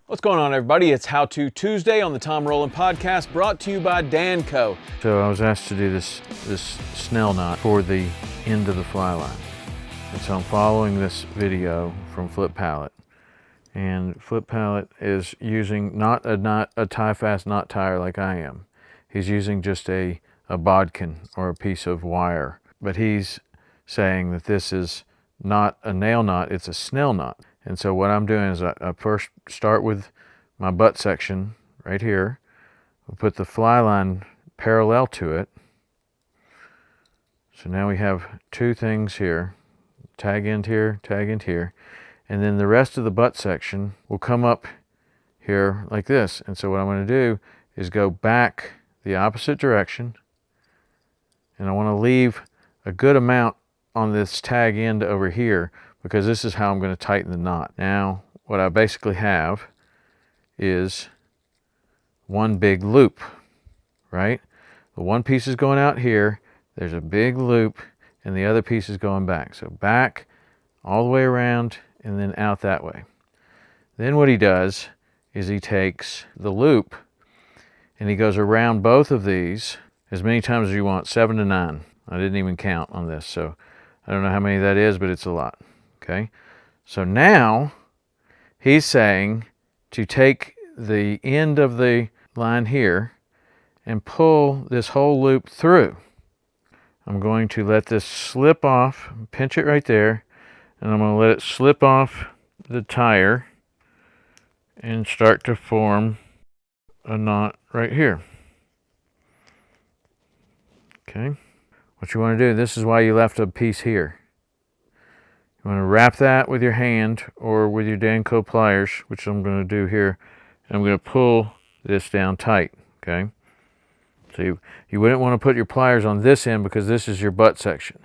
What's going on, everybody? It's How To Tuesday on the Tom Rowland Podcast, brought to you by Danco. So I was asked to do this SNELL knot for the end of the fly line. And so I'm following this video from Flip Pallot. And Flip Pallot is using not a tie-fast knot tire like I am. He's using just a bodkin or a piece of wire. But he's saying that this is not a nail knot, it's a SNELL knot. And so what I'm doing is I first start with my butt section right here. I'll put the fly line parallel to it. So now we have two things here. Tag end here, tag end here. And then the rest of the butt section will come up here like this. And so what I'm going to do is go back the opposite direction. And I want to leave a good amount on this tag end over here, because this is how I'm going to tighten the knot. Now, what I basically have is one big loop, right? The one piece is going out here, there's a big loop, and the other piece is going back. So back, all the way around, and then out that way. Then what he does is he takes the loop, and he goes around both of these as many times as you want, 7 to 9. I didn't even count on this, so I don't know how many that is, but it's a lot. Okay, so now he's saying to take the end of the line here and pull this whole loop through. I'm going to let this slip off, pinch it right there, and I'm going to let it slip off the tire and start to form a knot right here. Okay, what you want to do, this is why you left a piece here. You want to wrap that with your hand or with your Danco Pliers, which I'm going to do here. And I'm going to pull this down tight, okay? So you wouldn't want to put your pliers on this end because this is your butt section.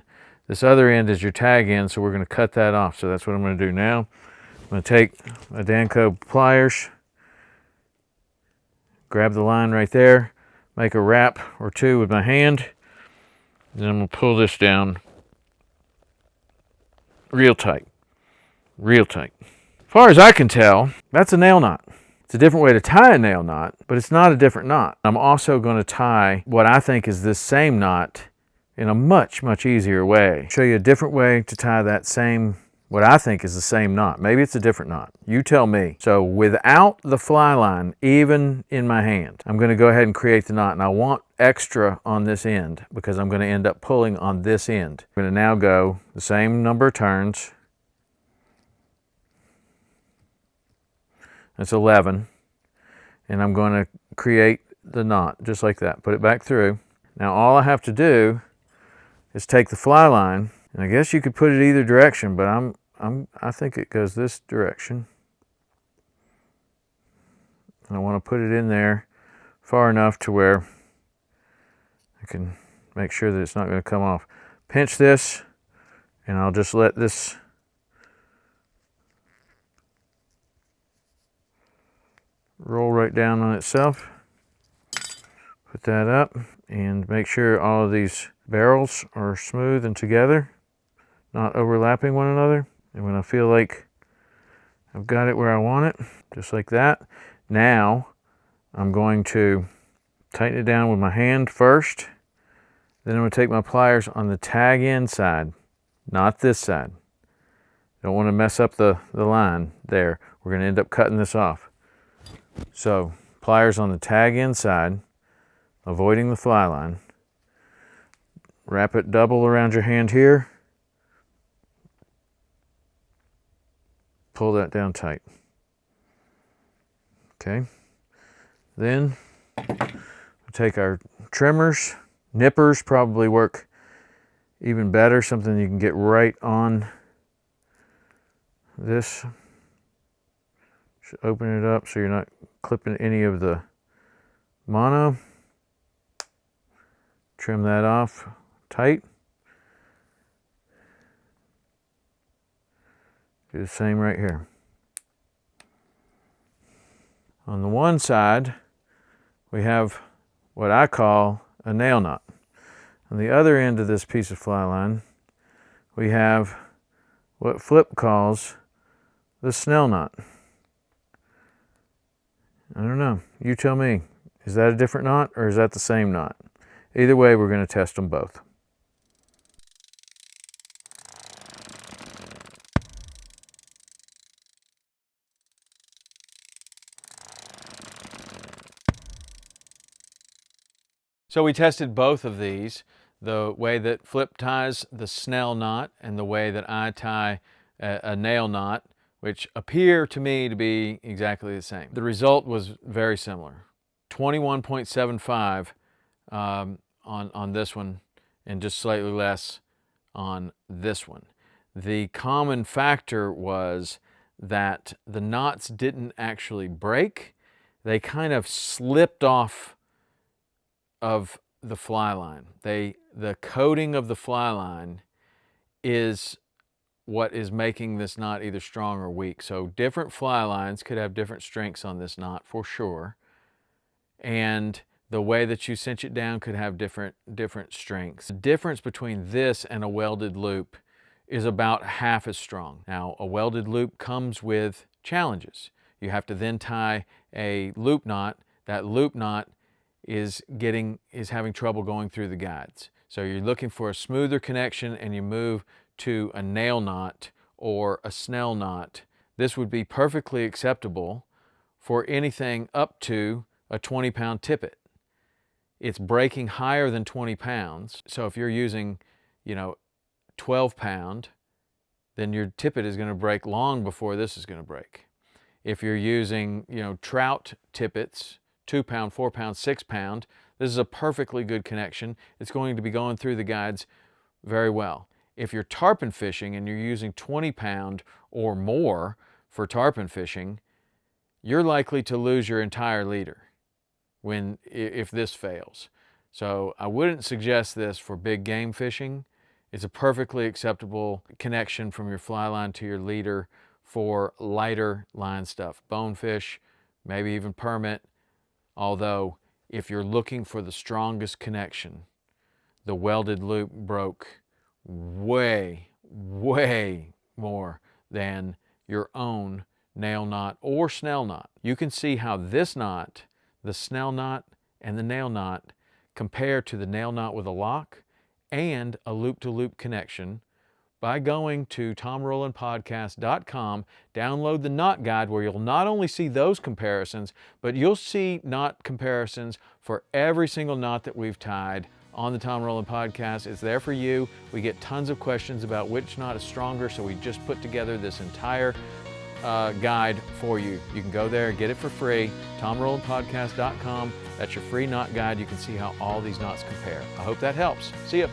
This other end is your tag end, so we're going to cut that off. So that's what I'm going to do now. I'm going to take my Danco Pliers, grab the line right there, make a wrap or two with my hand, then I'm going to pull this down real tight, real tight. As far as I can tell, that's a nail knot. It's a different way to tie a nail knot, but it's not a different knot. I'm also going to tie what I think is this same knot in a much, much easier way. Show you a different way to tie that same, what I think is the same knot. Maybe it's a different knot. You tell me. So without the fly line even in my hand, I'm going to go ahead and create the knot. And I want extra on this end because I'm going to end up pulling on this end. I'm going to now go the same number of turns. That's 11. And I'm going to create the knot just like that. Put it back through. Now all I have to do is take the fly line, and I guess you could put it either direction, but I think it goes this direction. And I want to put it in there far enough to where I can make sure that it's not going to come off. Pinch this, and I'll just let this roll right down on itself. Put that up, and make sure all of these barrels are smooth and together, not overlapping one another. And when I feel like I've got it where I want it, just like that, now I'm going to tighten it down with my hand first. Then I'm going to take my pliers on the tag end side, not this side. Don't want to mess up the line there. We're going to end up cutting this off. So pliers on the tag end side, avoiding the fly line. Wrap it double around your hand here. Pull that down tight. Okay. Then we'll take our trimmers. Nippers probably work even better, something you can get right on this. Should open it up so you're not clipping any of the mono. Trim that off tight. Do the same right here. On the one side, we have what I call a nail knot. On the other end of this piece of fly line, we have what Flip calls the SNELL knot. I don't know. You tell me. Is that a different knot or is that the same knot? Either way, we're going to test them both. So we tested both of these, the way that Flip ties the SNELL knot and the way that I tie a nail knot, which appear to me to be exactly the same. The result was very similar. 21.75 on this one and just slightly less on this one. The common factor was that the knots didn't actually break. They kind of slipped off of the fly line. The coating of the fly line is what is making this knot either strong or weak. So different fly lines could have different strengths on this knot for sure. And the way that you cinch it down could have different strengths. The difference between this and a welded loop is about half as strong. Now, a welded loop comes with challenges. You have to then tie a loop knot. That loop knot is having trouble going through the guides. So you're looking for a smoother connection and you move to a nail knot or a SNELL knot. This would be perfectly acceptable for anything up to a 20-pound tippet. It's breaking higher than 20 pounds. So if you're using, 12 pound, then your tippet is going to break long before this is going to break. If you're using, trout tippets, 2 pound, 4 pound, 6 pound, this is a perfectly good connection. It's going to be going through the guides very well. If you're tarpon fishing and you're using 20 pound or more for tarpon fishing, you're likely to lose your entire leader if this fails. So I wouldn't suggest this for big game fishing. It's a perfectly acceptable connection from your fly line to your leader for lighter line stuff, bonefish, maybe even permit. Although if you're looking for the strongest connection, the welded loop broke way more than your own nail knot or SNELL knot. You can see how this knot, the SNELL knot and the nail knot, compare to the nail knot with a lock and a loop-to-loop connection by going to TomRowlandPodcast.com, download the knot guide where you'll not only see those comparisons, but you'll see knot comparisons for every single knot that we've tied on the Tom Rowland Podcast. It's there for you. We get tons of questions about which knot is stronger, so we just put together this entire guide for you. You can go there and get it for free, TomRowlandPodcast.com. That's your free knot guide. You can see how all these knots compare. I hope that helps. See ya.